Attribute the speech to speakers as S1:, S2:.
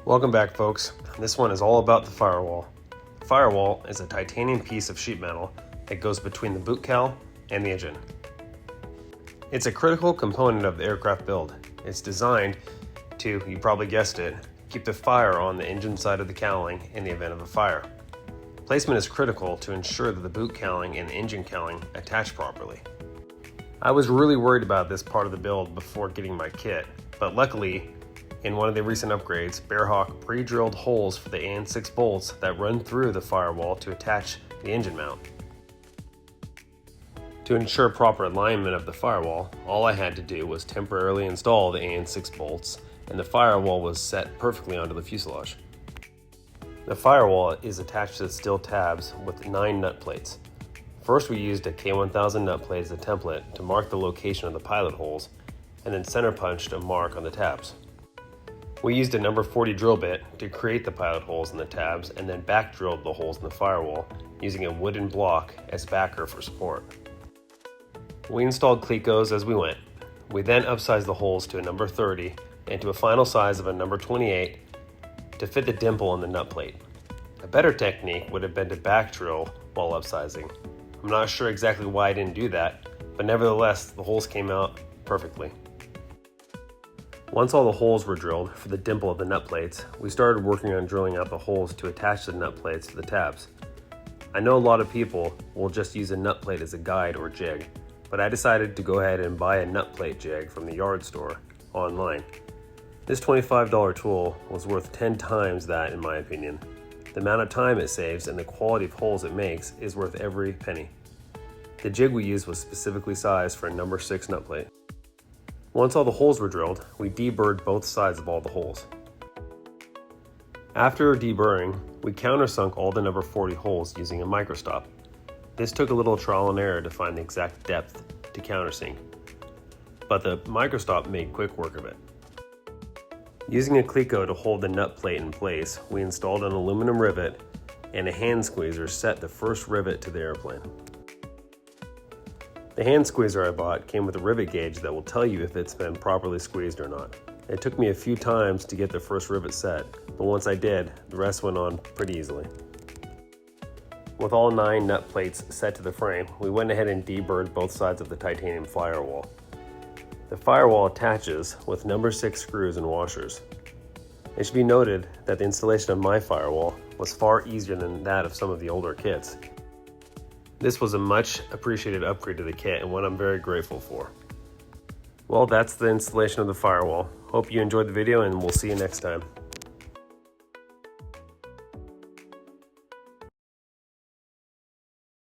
S1: Welcome back, folks. This one is all about the firewall. The firewall is a titanium piece of sheet metal that goes between the boot cowl and the engine. It's a critical component of the aircraft build. It's designed to, you probably guessed it, keep the fire on the engine side of the cowling in the event of a fire. Placement is critical to ensure that the boot cowling and the engine cowling attach properly. I was really worried about this part of the build before getting my kit, but luckily, in one of the recent upgrades, Bearhawk pre-drilled holes for the AN6 bolts that run through the firewall to attach the engine mount. To ensure proper alignment of the firewall, all I had to do was temporarily install the AN6 bolts, and the firewall was set perfectly onto the fuselage. The firewall is attached to the steel tabs with 9 nut plates. First, we used a K1000 nut plate as a template to mark the location of the pilot holes, and then center punched a mark on the tabs. We used a number 40 drill bit to create the pilot holes in the tabs, and then back drilled the holes in the firewall using a wooden block as backer for support. We installed clecos as we went. We then upsized the holes to a number 30 and to a final size of a number 28 to fit the dimple in the nut plate. A better technique would have been to back drill while upsizing. I'm not sure exactly why I didn't do that, but nevertheless, the holes came out perfectly. Once all the holes were drilled for the dimple of the nut plates, we started working on drilling out the holes to attach the nut plates to the tabs. I know a lot of people will just use a nut plate as a guide or jig, but I decided to go ahead and buy a nut plate jig from the yard store online. This $25 tool was worth 10 times that in my opinion. The amount of time it saves and the quality of holes it makes is worth every penny. The jig we used was specifically sized for a number 6 nut plate. Once all the holes were drilled, we deburred both sides of all the holes. After deburring, we countersunk all the number 40 holes using a microstop. This took a little trial and error to find the exact depth to countersink, but the microstop made quick work of it. Using a cleco to hold the nut plate in place, we installed an aluminum rivet and a hand squeezer set the first rivet to the airplane. The hand squeezer I bought came with a rivet gauge that will tell you if it's been properly squeezed or not. It took me a few times to get the first rivet set, but once I did, the rest went on pretty easily. With all 9 nut plates set to the frame, we went ahead and deburred both sides of the titanium firewall. The firewall attaches with number 6 screws and washers. It should be noted that the installation of my firewall was far easier than that of some of the older kits. This was a much appreciated upgrade to the kit and one I'm very grateful for. Well, that's the installation of the firewall. Hope you enjoyed the video and we'll see you next time.